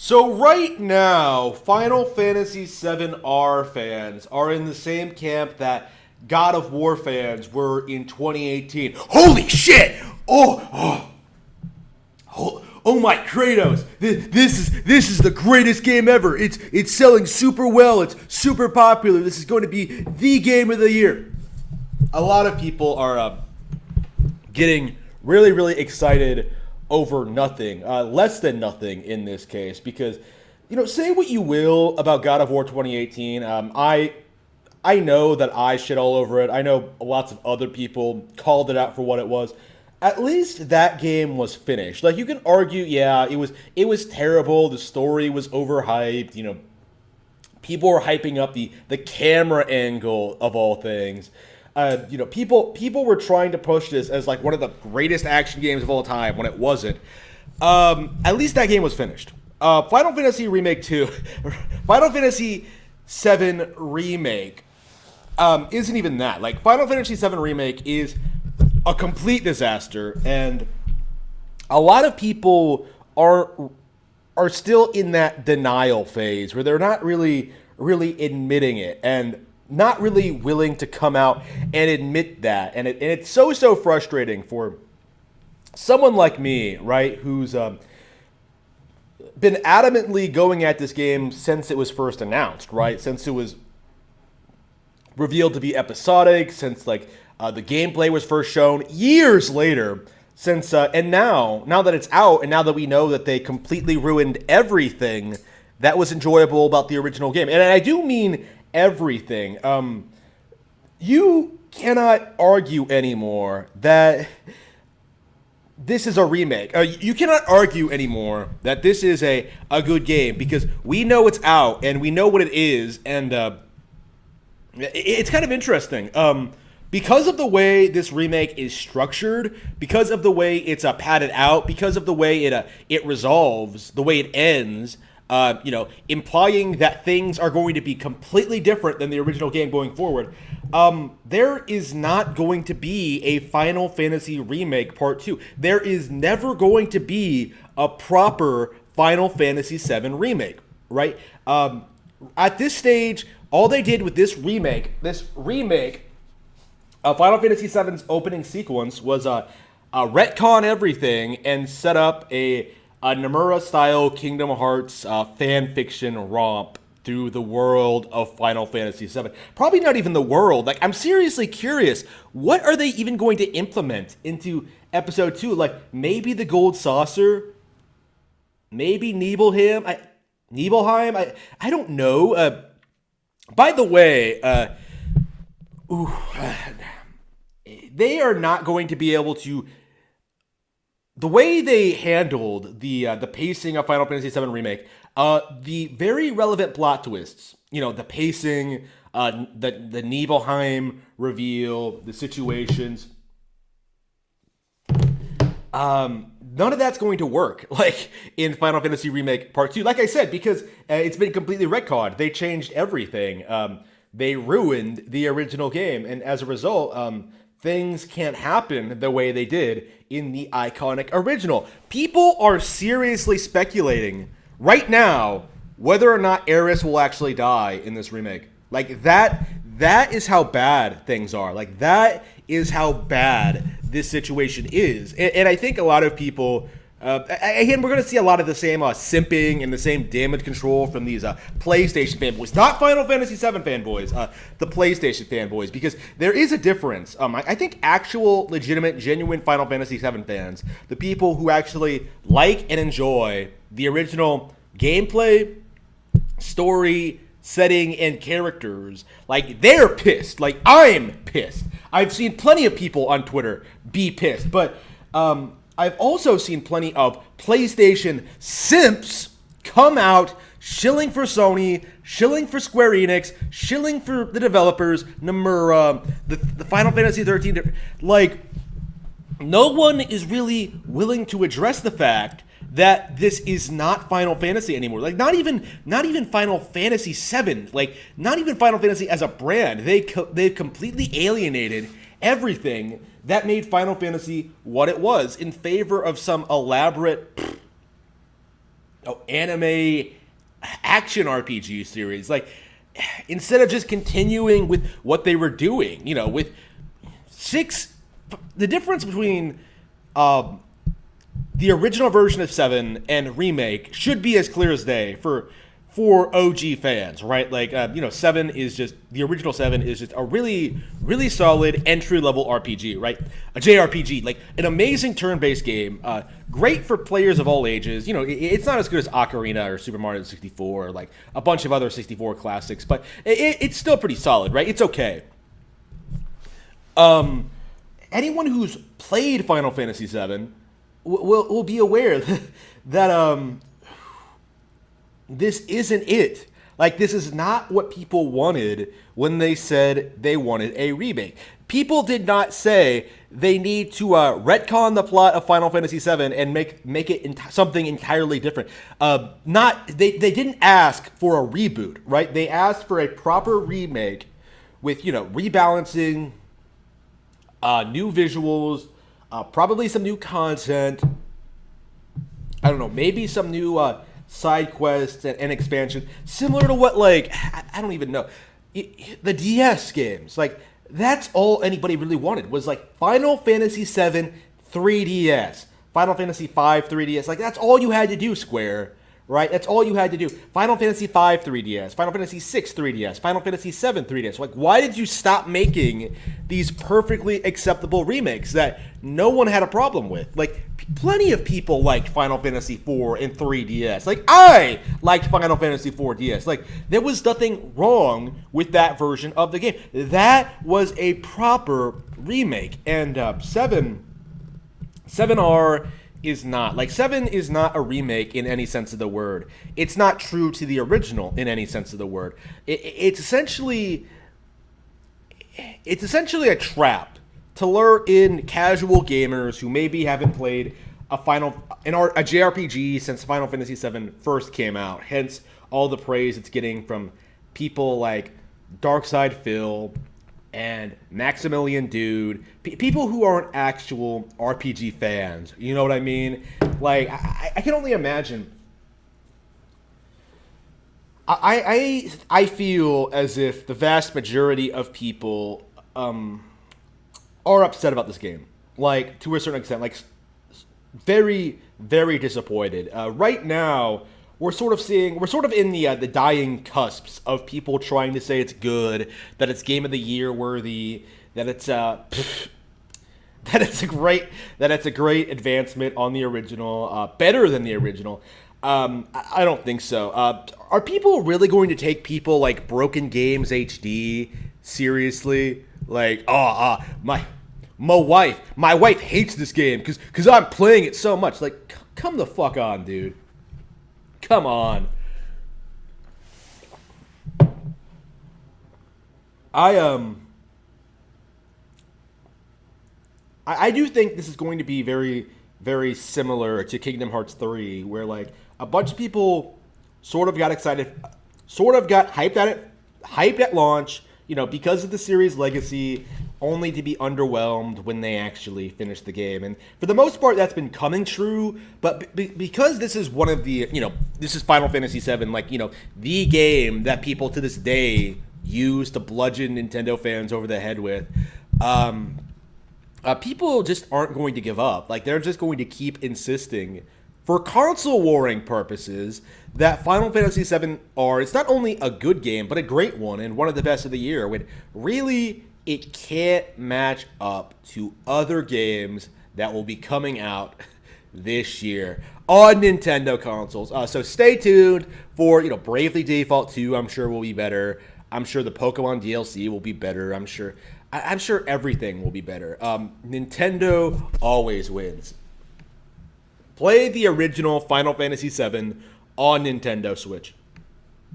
So right now, Final Fantasy VII R fans are in the same camp that God of War fans were in 2018. Holy shit! Oh my Kratos! This is the greatest game ever. It's selling super well. It's super popular. This is going to be the game of the year. A lot of people are getting really excited over nothing, less than nothing in this case, because say what you will about God of War 2018. I know that I shit all over it. I know lots of other people called it out for what it was. At least that game was finished. Like, you can argue, yeah, it was terrible. The story was overhyped. People were hyping up the camera angle of all things. People were trying to push this as like one of the greatest action games of all time when it wasn't. At least that game was finished. Final Fantasy Remake 2, Final Fantasy VII Remake isn't even that. Like, Final Fantasy VII Remake is a complete disaster, and a lot of people are still in that denial phase where they're not really admitting it and not really willing to come out and admit that. And it's so frustrating for someone like me, right, who's been adamantly going at this game since it was first announced, right? Since it was revealed to be episodic, since the gameplay was first shown years later, since and now that it's out, and now that we know that they completely ruined everything that was enjoyable about the original game, and I do mean everything. You cannot argue anymore that this is a remake. You cannot argue anymore that this is a good game, because we know it's out and we know what it is, and it's kind of interesting. Because of the way this remake is structured, because of the way it's padded out, because of the way it resolves, the way it ends, implying that things are going to be completely different than the original game going forward, there is not going to be a Final Fantasy Remake Part 2. There is never going to be a proper Final Fantasy VII Remake, right? At this stage, all they did with this remake of Final Fantasy VII's opening sequence was retcon everything and set up a Nomura-style Kingdom Hearts fan fiction romp through the world of Final Fantasy VII. Probably not even the world. Like, I'm seriously curious, what are they even going to implement into Episode 2? Like, maybe the Gold Saucer? Maybe Nibelheim? I don't know. By the way, they are not going to be able to. The way they handled the pacing of Final Fantasy VII Remake, the very relevant plot twists, the pacing, the Nibelheim reveal, the situations, none of that's going to work like in Final Fantasy Remake Part 2. Like I said, because it's been completely retconned. They changed everything. They ruined the original game, and as a result, things can't happen the way they did in the iconic original. People are seriously speculating right now whether or not Aeris will actually die in this remake. Like, that is how bad things are. Like, that is how bad this situation is. And I think a lot of people, again, we're going to see a lot of the same simping and the same damage control from these PlayStation fanboys. Not Final Fantasy VII fanboys, the PlayStation fanboys, because there is a difference. I think actual, legitimate, genuine Final Fantasy VII fans, the people who actually like and enjoy the original gameplay, story, setting, and characters, like, they're pissed. Like, I'm pissed. I've seen plenty of people on Twitter be pissed, but I've also seen plenty of PlayStation simps come out shilling for Sony, shilling for Square Enix, shilling for the developers, Nomura, the Final Fantasy 13. Like, no one is really willing to address the fact that this is not Final Fantasy anymore. Like, not even Final Fantasy VII. Like, not even Final Fantasy as a brand. They've completely alienated everything that made Final Fantasy what it was in favor of some elaborate anime action RPG series. Like, instead of just continuing with what they were doing, with six, the difference between the original version of 7 and Remake should be as clear as day for OG fans, right? Like, 7 is just, the original 7 is just a really, really solid entry-level RPG, right? A JRPG, like an amazing turn-based game, great for players of all ages. It's not as good as Ocarina or Super Mario 64 or like a bunch of other 64 classics, but it's still pretty solid, right? It's okay. Anyone who's played Final Fantasy VII will be aware that this isn't it. Like, this is not what people wanted when they said they wanted a remake. People did not say they need to retcon the plot of Final Fantasy VII and make it something entirely different. They didn't ask for a reboot, right? They asked for a proper remake with rebalancing, new visuals, probably some new content. I don't know, maybe some new side quests and expansion, similar to what, like, I don't even know, the DS games. Like, that's all anybody really wanted was like Final Fantasy VII 3DS, Final Fantasy V 3DS. Like, that's all you had to do, Square. Right? That's all you had to do. Final Fantasy V 3DS, Final Fantasy VI 3DS, Final Fantasy VII 3DS. Like, why did you stop making these perfectly acceptable remakes that no one had a problem with? Like, plenty of people liked Final Fantasy IV and 3DS. Like, I liked Final Fantasy IV DS. Like, there was nothing wrong with that version of the game. That was a proper remake. And 7R is not. Like, 7 is not a remake in any sense of the word. It's not true to the original in any sense of the word. It's essentially a trap to lure in casual gamers who maybe haven't played a JRPG since Final Fantasy VII first came out. Hence all the praise it's getting from people like Darkside Phil and Maximilian Dude, people who aren't actual RPG fans. You know what I mean? Like, I can only imagine. I feel as if the vast majority of people are upset about this game. Like, to a certain extent, like, very, very disappointed. Right now, we're sort of in the dying cusps of people trying to say it's good, that it's Game of the Year worthy, that it's that it's a great advancement on the original, better than the original. I don't think so. Are people really going to take people like Broken Games HD seriously? Like, my wife hates this game because I'm playing it so much. Like, come the fuck on, dude. Come on. I do think this is going to be very, very similar to Kingdom Hearts 3, where like a bunch of people sort of got excited, sort of got hyped at launch, because of the series legacy, only to be underwhelmed when they actually finish the game. And for the most part, that's been coming true. But because this is one of the, this is Final Fantasy VII, like, the game that people to this day use to bludgeon Nintendo fans over the head with, people just aren't going to give up. Like, they're just going to keep insisting, for console warring purposes, that Final Fantasy VII R is not only a good game, but a great one and one of the best of the year. When really, it can't match up to other games that will be coming out this year on Nintendo consoles. So stay tuned for, Bravely Default 2, I'm sure will be better. I'm sure the Pokemon DLC will be better. I'm sure everything will be better. Nintendo always wins. Play the original Final Fantasy VII on Nintendo Switch.